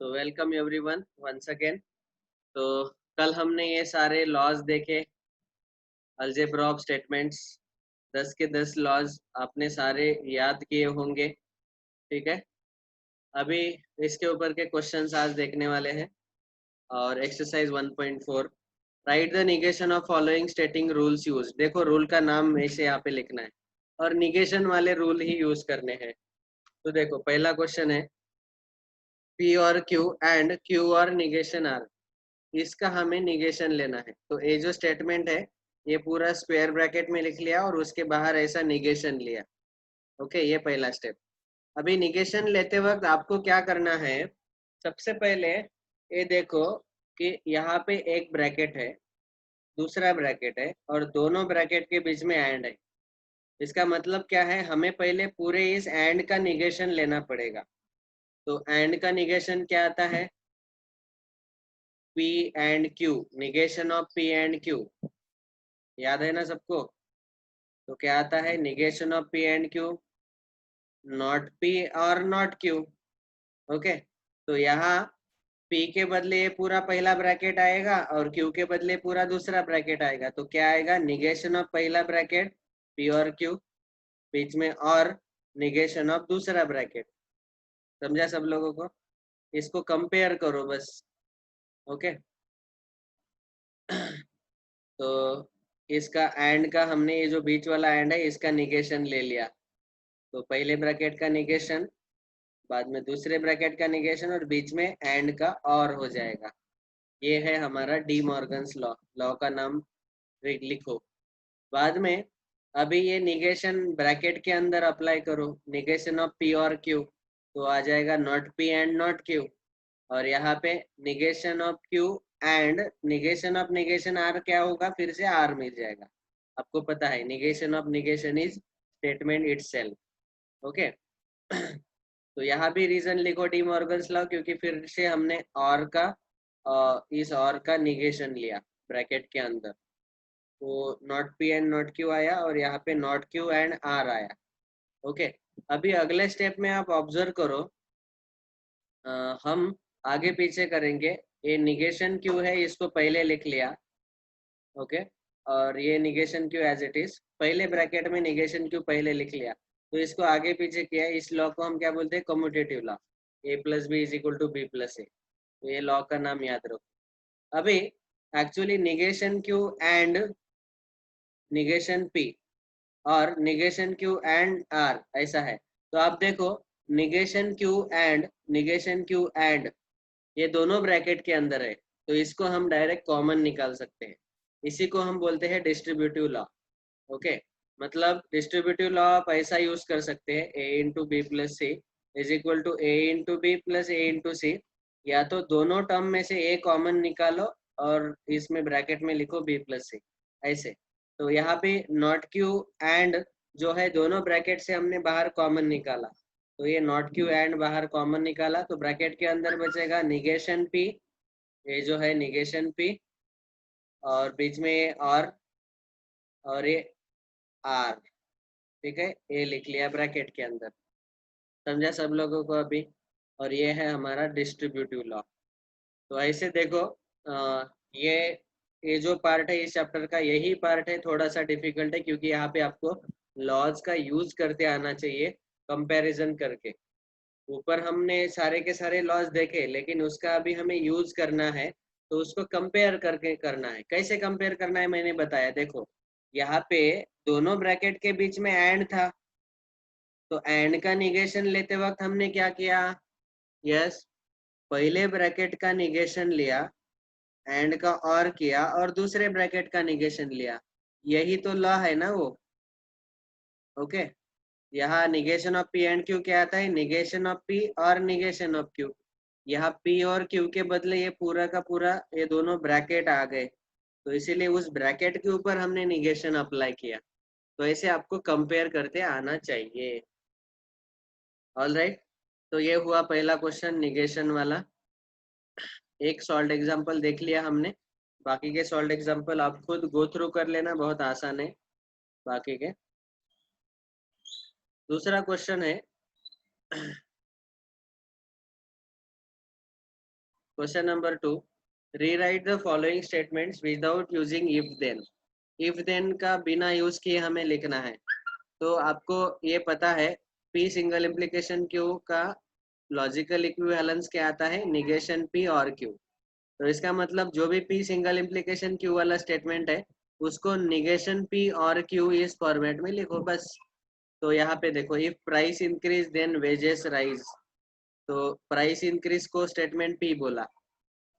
तो welcome everyone once again. तो कल हमने ये सारे लॉज देखे, अलजेब्रा ऑफ स्टेटमेंट्स, 10 के 10 लॉज आपने सारे याद किए होंगे। ठीक है, अभी इसके ऊपर के क्वेश्चंस आज देखने वाले हैं। और exercise 1.4, right the negation of following स्टेटिंग rules use. देखो रूल का नाम ऐसे यहाँ पे लिखना है और निगेशन वाले रूल ही यूज करने हैं। तो देखो पहला क्वेश्चन है, पी और क्यू एंड क्यू और निगेशन आर, इसका हमें निगेशन लेना है। तो ये जो स्टेटमेंट है ये पूरा स्क्वायर ब्रैकेट में लिख लिया और उसके बाहर ऐसा निगेशन लिया। ओके, ये पहला स्टेप। अभी निगेशन लेते वक्त आपको क्या करना है, सबसे पहले ये देखो कि यहाँ पे एक ब्रैकेट है, दूसरा ब्रैकेट है और दोनों ब्रैकेट के बीच में एंड है। इसका मतलब क्या है, हमें पहले पूरे इस एंड का निगेशन लेना पड़ेगा। तो एंड का निगेशन क्या आता है, P and Q, negation of P and Q, याद है ना सबको। तो क्या आता है, negation of P and Q, not P और नॉट Q। ओके, तो यहाँ P के बदले ये पूरा पहला ब्रैकेट आएगा और Q के बदले पूरा दूसरा ब्रैकेट आएगा। तो क्या आएगा, निगेशन ऑफ पहला ब्रैकेट P और Q बीच में और निगेशन ऑफ दूसरा ब्रैकेट। समझा सब लोगों को, इसको कंपेयर करो बस। ओके तो इसका एंड का हमने ये जो बीच वाला एंड है इसका निगेशन ले लिया। तो पहले ब्रैकेट का निगेशन, बाद में दूसरे ब्रैकेट का निगेशन और बीच में एंड का और हो जाएगा। ये है हमारा डी मॉर्गन्स लॉ। लॉ का नाम लिखो। बाद में अभी ये निगेशन ब्रैकेट के अंदर अप्लाई करो, निगेशन ऑफ पी और क्यू, तो आ जाएगा not P and not Q. और यहाँ पे negation of Q and negation of negation R क्या होगा, फिर से आर मिल जाएगा। आपको पता है negation of negation is statement itself. Okay तो यहाँ भी रीजन लिखो डी मॉर्गन्स लॉ, क्योंकि फिर से हमने और का इस और का निगेशन लिया ब्रैकेट के अंदर। तो not P and not Q आया और यहाँ पे नॉट क्यू एंड आर आया। ओके, अभी अगले स्टेप में आप ऑब्जर्व करो, हम आगे पीछे करेंगे। ये निगेशन क्यू है, इसको पहले लिख लिया। ओके, और ये negation Q as it is, पहले ब्रैकेट में निगेशन क्यू पहले लिख लिया। तो इसको आगे पीछे किया। इस लॉ को हम क्या बोलते हैं, commutative law, A plus B is equal to B plus A. तो ये लॉ का नाम याद रखो। अभी actually negation Q and negation P और निगेशन क्यू एंड आर ऐसा है। तो आप देखो निगेशन क्यू एंड ये दोनों ब्रैकेट के अंदर है, तो इसको हम डायरेक्ट कॉमन निकाल सकते हैं। इसी को हम बोलते हैं डिस्ट्रीब्यूटिव लॉ। ओके, मतलब डिस्ट्रीब्यूटिव लॉ आप ऐसा यूज कर सकते हैं, A into B plus C is equal to A into B plus A into C. या तो दोनों टर्म में से ए कॉमन निकालो और इसमें ब्रैकेट में लिखो बी प्लस सी, ऐसे। तो यहाँ पे नॉट क्यू एंड जो है दोनों ब्रैकेट से हमने बाहर कॉमन निकाला। तो ये नॉट क्यू एंड बाहर कॉमन निकाला, तो ब्रैकेट के अंदर बचेगा निगेशन पी, ये जो है निगेशन पी, और बीच में और ये आर। ठीक है, ये लिख लिया ब्रैकेट के अंदर। समझा सब लोगों को अभी। और ये है हमारा डिस्ट्रीब्यूटिव लॉ। तो ऐसे देखो, ये ये जो पार्ट है इस चैप्टर का, यही पार्ट है थोड़ा सा डिफिकल्ट है, क्योंकि यहाँ पे आपको लॉज का यूज करते आना चाहिए कंपैरिजन करके। ऊपर हमने सारे के सारे लॉज देखे, लेकिन उसका अभी हमें यूज करना है। तो उसको कंपेयर करके करना है। कैसे कंपेयर करना है मैंने बताया। देखो यहाँ पे दोनों ब्रैकेट के बीच में एंड था, तो एंड का निगेशन लेते वक्त हमने क्या किया, यस, पहले ब्रैकेट का निगेशन लिया, एंड का और किया और दूसरे ब्रैकेट का निगेशन लिया। यही तो लॉ है ना वो। ओके, यहाँ negation of P and Q क्या आता है, निगेशन ऑफ पी और निगेशन ऑफ क्यू। यहाँ पी और क्यू के बदले ये पूरा का पूरा ये दोनों ब्रैकेट आ गए, तो इसीलिए उस ब्रैकेट के ऊपर हमने निगेशन अप्लाई किया। तो ऐसे आपको कंपेयर करते आना चाहिए। ऑल राइट, तो ये हुआ पहला क्वेश्चन निगेशन वाला। एक सॉल्व एग्जांपल देख लिया हमने, बाकी के सॉल्व एग्जांपल आप खुद गो थ्रू कर लेना, बहुत आसान है बाकी के। दूसरा क्वेश्चन है, question number 2, rewrite the following statements without using if then. If then का बिना यूज किए हमें लिखना है। तो आपको ये पता है पी सिंगल इम्प्लीकेशन क्यू का लॉजिकल इक्विवेलेंस क्या आता है, निगेशन पी और क्यू। तो इसका मतलब जो भी पी सिंगल इम्प्लीकेशन क्यू वाला स्टेटमेंट है उसको निगेशन पी और क्यू इस फॉर्मेट में लिखो बस। तो यहाँ पे देखो, if price increase then wages rise. तो प्राइस इंक्रीज को स्टेटमेंट पी बोला,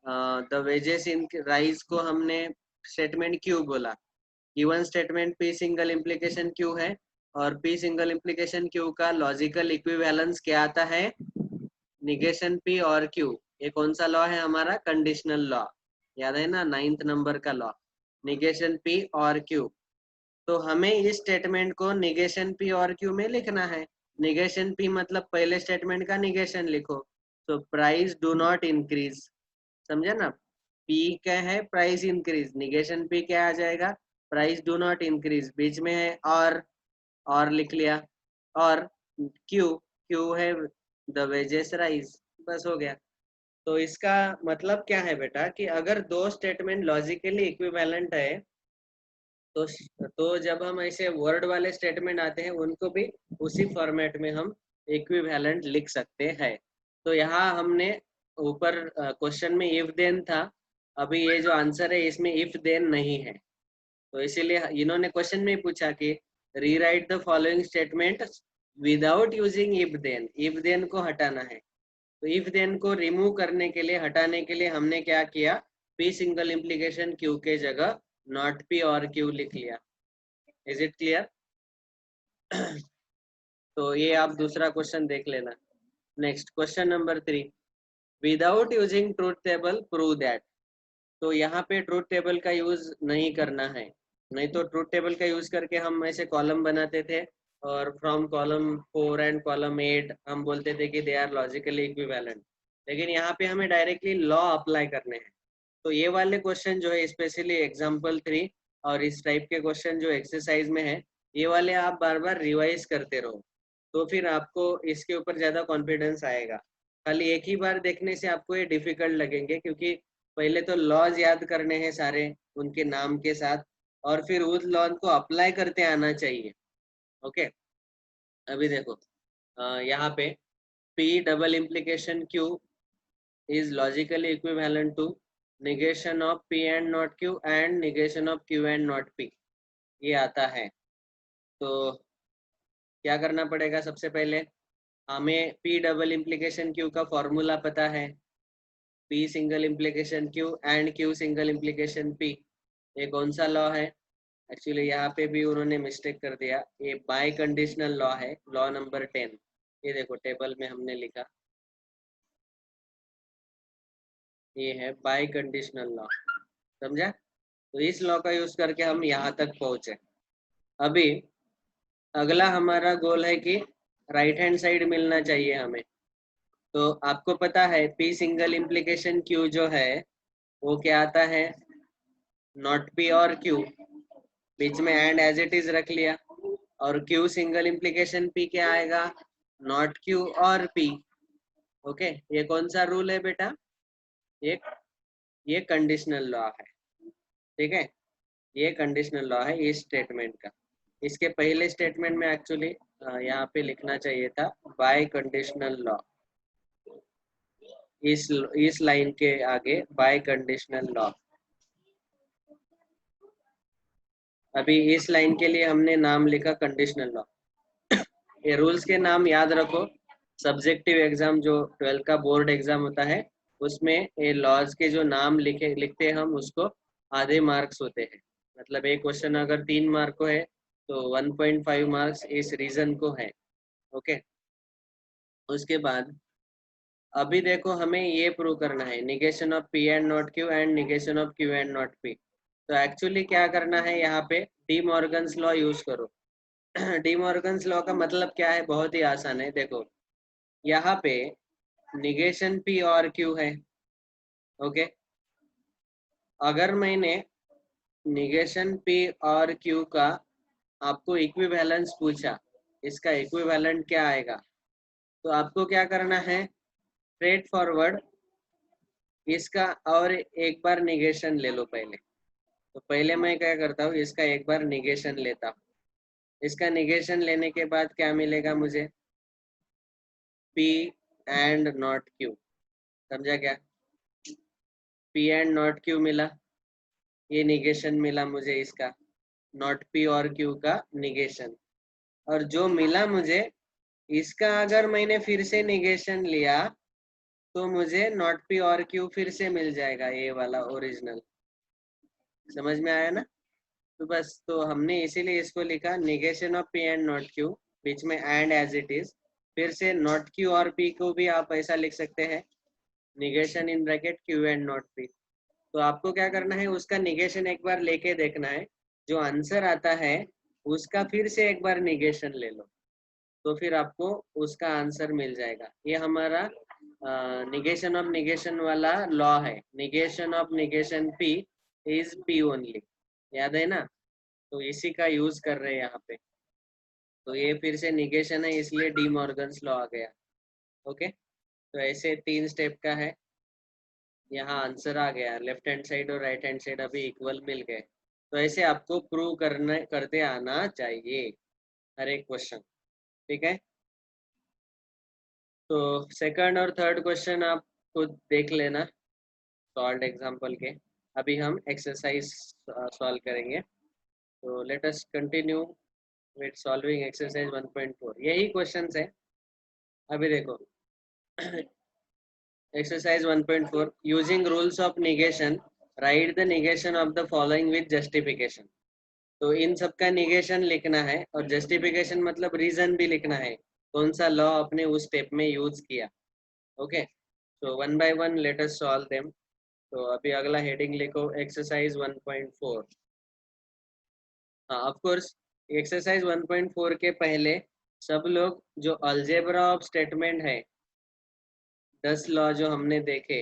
द वेजेस इन राइज को हमने स्टेटमेंट क्यू बोला। Given statement P single implication Q है और पी सिंगल इम्प्लीकेशन क्यू का लॉजिकल इक्विवेलेंस क्या आता है, निगेशन पी और क्यू। ये कौन सा लॉ है हमारा, कंडीशनल लॉ, याद है ना, 9th नंबर का लॉ, निगेशन पी और क्यू। तो हमें इस स्टेटमेंट को निगेशन पी और क्यू में लिखना है। निगेशन पी मतलब पहले स्टेटमेंट का निगेशन लिखो, तो प्राइस डू नॉट इंक्रीज, समझे ना। पी क्या है, प्राइस इंक्रीज, निगेशन पी क्या आ जाएगा, प्राइस डू नॉट इंक्रीज, बीच में है और लिख लिया, और क्यू क्यू है द वेजेस राइज, बस हो गया। तो इसका मतलब क्या है बेटा कि अगर दो स्टेटमेंट लॉजिकली इक्विवेलेंट है तो जब हम ऐसे वर्ड वाले स्टेटमेंट आते हैं उनको भी उसी फॉर्मेट में हम इक्विवेलेंट लिख सकते हैं। तो यहाँ हमने ऊपर क्वेश्चन में इफ देन था, अभी ये जो आंसर है इसमें इफ देन नहीं है। तो इसीलिए इन्होंने क्वेश्चन में पूछा कि rewrite the following statement without using if then. If then को हटाना है, तो इफ देन को रिमूव करने के लिए, हटाने के लिए हमने क्या किया, पी सिंगल इम्प्लीकेशन क्यू के जगह नॉट पी और क्यू लिख लिया। Is it clear? तो ये आप दूसरा क्वेश्चन देख लेना। Next question number 3, without using truth table prove that. तो यहाँ पे ट्रूथ टेबल का यूज नहीं करना है, नहीं तो ट्रूथ टेबल का यूज करके हम ऐसे कॉलम बनाते थे और फ्रॉम कॉलम 4 एंड कॉलम 8 हम बोलते थे कि दे आर लॉजिकली इक्विवेलेंट। लेकिन यहाँ पे हमें डायरेक्टली लॉ अप्लाई करने हैं। तो ये वाले क्वेश्चन जो है स्पेशली एग्जाम्पल 3 और इस टाइप के क्वेश्चन जो एक्सरसाइज में है, ये वाले आप बार बार रिवाइज करते रहो, तो फिर आपको इसके ऊपर ज़्यादा कॉन्फिडेंस आएगा। खाली एक ही बार देखने से आपको ये डिफिकल्ट लगेंगे, क्योंकि पहले तो लॉज याद करने हैं सारे उनके नाम के साथ, और फिर उस लॉ को अप्लाई करते आना चाहिए। ओके, अभी देखो यहाँ पे P double implication Q is logically equivalent to negation of P and not Q and negation of Q and not P, ये आता है। तो क्या करना पड़ेगा, सबसे पहले हमें P डबल इम्प्लीकेशन Q का फॉर्मूला पता है, P single implication Q and Q single implication P। ये कौन सा लॉ है, एक्चुअली यहाँ पे भी उन्होंने मिस्टेक कर दिया, ये बाय कंडीशनल लॉ है, लॉ नंबर 10। ये देखो टेबल में हमने लिखा, ये है बाय कंडीशनल लॉ, समझा। तो इस लॉ का यूज करके हम यहाँ तक पहुंचे। अभी अगला हमारा गोल है कि राइट हैंड साइड मिलना चाहिए हमें। तो आपको पता है पी सिंगल इम्प्लीकेशन क्यू जो है वो क्या आता है, नॉट पी और क्यू, बीच में एंड एज इट इज रख लिया, और क्यू सिंगल इम्प्लीकेशन पी क्या आएगा, नॉट क्यू और पी। ओके, ये कौन सा रूल है बेटा, ये ये कंडीशनल लॉ है, ठीक है। ये कंडीशनल लॉ है इस स्टेटमेंट का। इसके पहले स्टेटमेंट में एक्चुअली यहाँ पे लिखना चाहिए था बाय कंडीशनल लॉ, इस लाइन के आगे बाय कंडीशनल लॉ। अभी इस लाइन के लिए हमने नाम लिखा कंडीशनल लॉ। ये रूल्स के नाम याद रखो, सब्जेक्टिव एग्जाम जो 12th का बोर्ड एग्जाम होता है उसमें ये लॉज के जो नाम लिखते हैं हम, उसको आधे मार्क्स होते हैं। मतलब एक क्वेश्चन अगर 3 मार्क को है तो 1.5 मार्क्स इस रीजन को है। ओके, उसके बाद अभी देखो हमें ये प्रूव करना है negation of P and not Q and negation of Q and not P. तो एक्चुअली क्या करना है, यहाँ पे डी मॉर्गन्स लॉ यूज करो। डी मॉर्गन्स लॉ का मतलब क्या है, बहुत ही आसान है। देखो यहाँ पे निगेशन पी और क्यू है, ओके। अगर मैंने निगेशन पी और क्यू का आपको इक्विवेलेंस पूछा, इसका इक्विवेलेंट क्या आएगा, तो आपको क्या करना है, स्ट्रेट फॉरवर्ड इसका और एक बार निगेशन ले लो पहले। तो पहले मैं क्या करता हूँ, इसका एक बार निगेशन लेता हूँ। इसका निगेशन लेने के बाद क्या मिलेगा मुझे, P एंड नॉट Q। समझा क्या? P एंड नॉट Q मिला, ये निगेशन मिला मुझे इसका, नॉट P और Q का निगेशन। और जो मिला मुझे इसका अगर मैंने फिर से निगेशन लिया तो मुझे नॉट P और Q फिर से मिल जाएगा, ये वाला ओरिजिनल। समझ में आया ना? तो बस, तो हमने इसीलिए इसको लिखा negation of P and not Q, बीच में एंड एज इट इज। फिर से नॉट Q और P को भी आप ऐसा लिख सकते हैं, negation in bracket Q and not P। तो आपको क्या करना है, उसका निगेशन एक बार लेके देखना है, जो आंसर आता है उसका फिर से एक बार निगेशन ले लो, तो फिर आपको उसका आंसर मिल जाएगा। ये हमारा निगेशन ऑफ निगेशन वाला लॉ है, negation of negation P is P only. याद है ना? तो इसी का यूज कर रहे हैं यहाँ पे। तो ये फिर से निगेशन है, इसलिए डी मॉर्गन्स लॉ आ गया। ओके, तो ऐसे 3 स्टेप का है। यहाँ आंसर आ गया, लेफ्ट हैंड साइड और राइट हैंड साइड अभी इक्वल मिल गए। तो ऐसे आपको प्रूव करते आना चाहिए हर एक क्वेश्चन। ठीक है, तो सेकंड और थर्ड क्वेश्चन आप खुद देख लेना सॉल्व एग्जाम्पल के। अभी हम एक्सरसाइज सॉल्व करेंगे। तो let us continue with solving exercise 1.4। यही क्वेश्चंस है। अभी देखो exercise 1.4, using rules of negation right the negation of the following with justification. तो इन सब का निगेशन लिखना है और जस्टिफिकेशन मतलब रीजन भी लिखना है, कौन सा लॉ आपने उस स्टेप में यूज किया। ओके, तो one by one let us solve them. तो अभी अगला हेडिंग लिखो, एक्सरसाइज 1.4। हाँ, ऑफ कोर्स एक्सरसाइज 1.4 के पहले सब लोग जो अलजेब्रा ऑफ स्टेटमेंट है, 10 लॉ जो हमने देखे,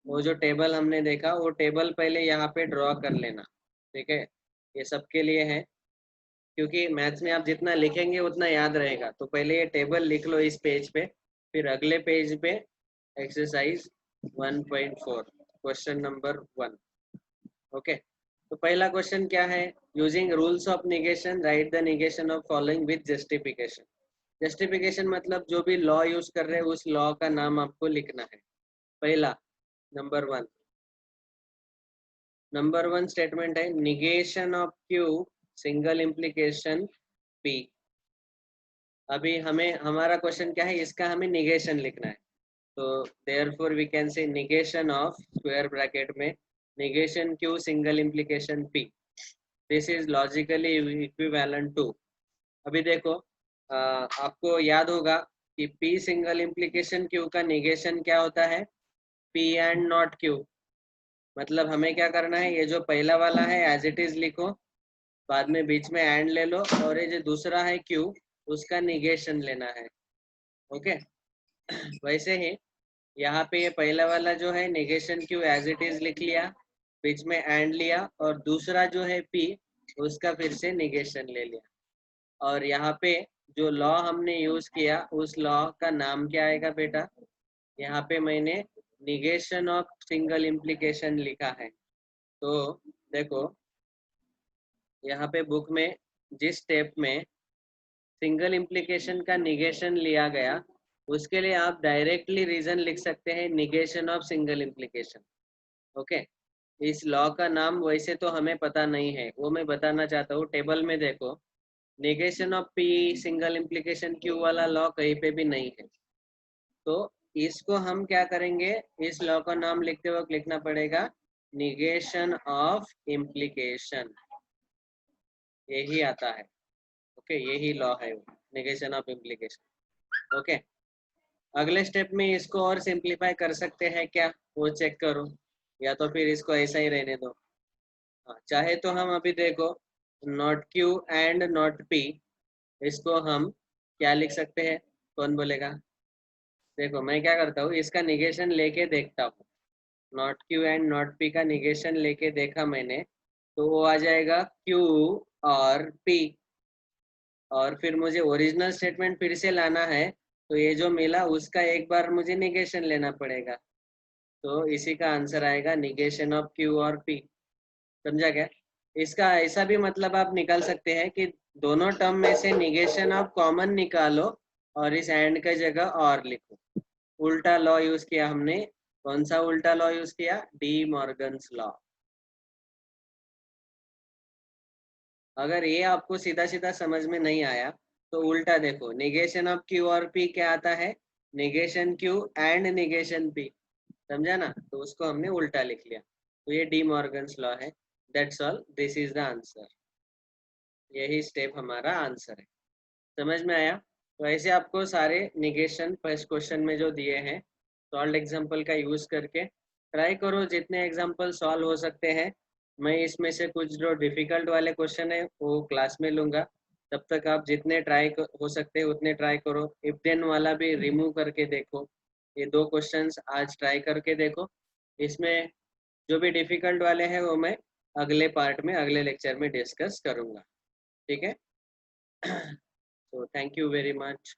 वो जो टेबल हमने देखा, वो टेबल पहले यहाँ पे ड्रॉ कर लेना। ठीक है, ये सबके लिए है, क्योंकि मैथ्स में आप जितना लिखेंगे उतना याद रहेगा। तो पहले ये टेबल लिख लो इस पेज पे, फिर अगले पेज पे एक्सरसाइज 1.4 क्वेश्चन नंबर 1। ओके, तो पहला क्वेश्चन क्या है, using rules of negation right the negation of following with justification. Justification मतलब जो भी लॉ यूज कर रहे हैं उस लॉ का नाम आपको लिखना है। पहला नंबर वन स्टेटमेंट है, negation of Q single implication P. अभी हमें हमारा क्वेश्चन क्या है, इसका हमें निगेशन लिखना है। तो therefore we can say negation of square bracket में negation Q single implication P, this is logically equivalent to. अभी देखो आपको याद होगा कि P सिंगल इम्प्लीकेशन Q का निगेशन क्या होता है, P एंड नॉट Q। मतलब हमें क्या करना है, ये जो पहला वाला है एज इट इज लिखो, बाद में बीच में एंड ले लो, और ये जो दूसरा है Q, उसका निगेशन लेना है। ओके, वैसे ही यहाँ पे ये पहला वाला जो है negation Q as it is लिख लिया, बीच में एंड लिया, और दूसरा जो है P, उसका फिर से निगेशन ले लिया। और यहाँ पे जो लॉ हमने यूज किया उस लॉ का नाम क्या आएगा बेटा, यहाँ पे मैंने निगेशन ऑफ सिंगल इम्प्लीकेशन लिखा है। तो देखो यहाँ पे बुक में जिस स्टेप में सिंगल इम्प्लीकेशन का निगेशन लिया गया, उसके लिए आप डायरेक्टली रीजन लिख सकते हैं, negation of single implication. Okay, इस लॉ का नाम वैसे तो हमें पता नहीं है, वो मैं बताना चाहता हूँ। टेबल में देखो, negation of P single implication Q वाला लॉ कहीं पे भी नहीं है। तो इसको हम क्या करेंगे, इस लॉ का नाम लिखते वक्त लिखना पड़ेगा निगेशन ऑफ इम्प्लीकेशन, यही आता है। ओके, यही लॉ है निगेशन ऑफ इम्प्लीकेशन। ओके, अगले स्टेप में इसको और सिंप्लीफाई कर सकते हैं क्या, वो चेक करो, या तो फिर इसको ऐसा ही रहने दो। हाँ, चाहे तो हम अभी देखो not Q and not P, इसको हम क्या लिख सकते हैं, कौन बोलेगा? देखो मैं क्या करता हूँ, इसका निगेशन लेके देखता हूँ। Not Q and not P का निगेशन लेके देखा मैंने, तो वो आ जाएगा Q और P। और फिर मुझे ओरिजिनल स्टेटमेंट फिर से लाना है, तो ये जो मिला उसका एक बार मुझे निगेशन लेना पड़ेगा। तो इसी का आंसर आएगा निगेशन ऑफ क्यू और पी। समझा क्या? इसका ऐसा भी मतलब आप निकाल सकते हैं कि दोनों टर्म में से निगेशन ऑफ कॉमन निकालो और इस एंड का जगह और लिखो। उल्टा लॉ यूज किया हमने। कौन सा उल्टा लॉ यूज किया? D Morgan's law. अगर ये आपको सीधा सीधा समझ में नहीं आया तो उल्टा देखो, निगेशन ऑफ क्यू और पी क्या आता है? Negation Q and negation P. समझा ना? तो उसको हमने उल्टा लिख लिया। तो ये डी मॉर्गन्स लॉ है। That's all, this is the answer. यही स्टेप हमारा आंसर है। समझ में आया? तो ऐसे आपको सारे निगेशन फर्स्ट क्वेश्चन में जो दिए हैं सॉल्व एग्जांपल का यूज करके ट्राई करो जितने एग्जांपल सॉल्व हो सकते हैं। मैं इसमें से कुछ जो डिफिकल्ट वाले क्वेश्चन है वो क्लास में लूंगा। तब तक आप जितने हो सकते हैं उतने ट्राई करो। इफ देन वाला भी रिमूव करके देखो। ये दो क्वेश्चंस आज ट्राई करके देखो। इसमें जो भी डिफिकल्ट वाले हैं वो मैं अगले पार्ट में अगले लेक्चर में डिस्कस करूंगा। ठीक है? So thank you very much.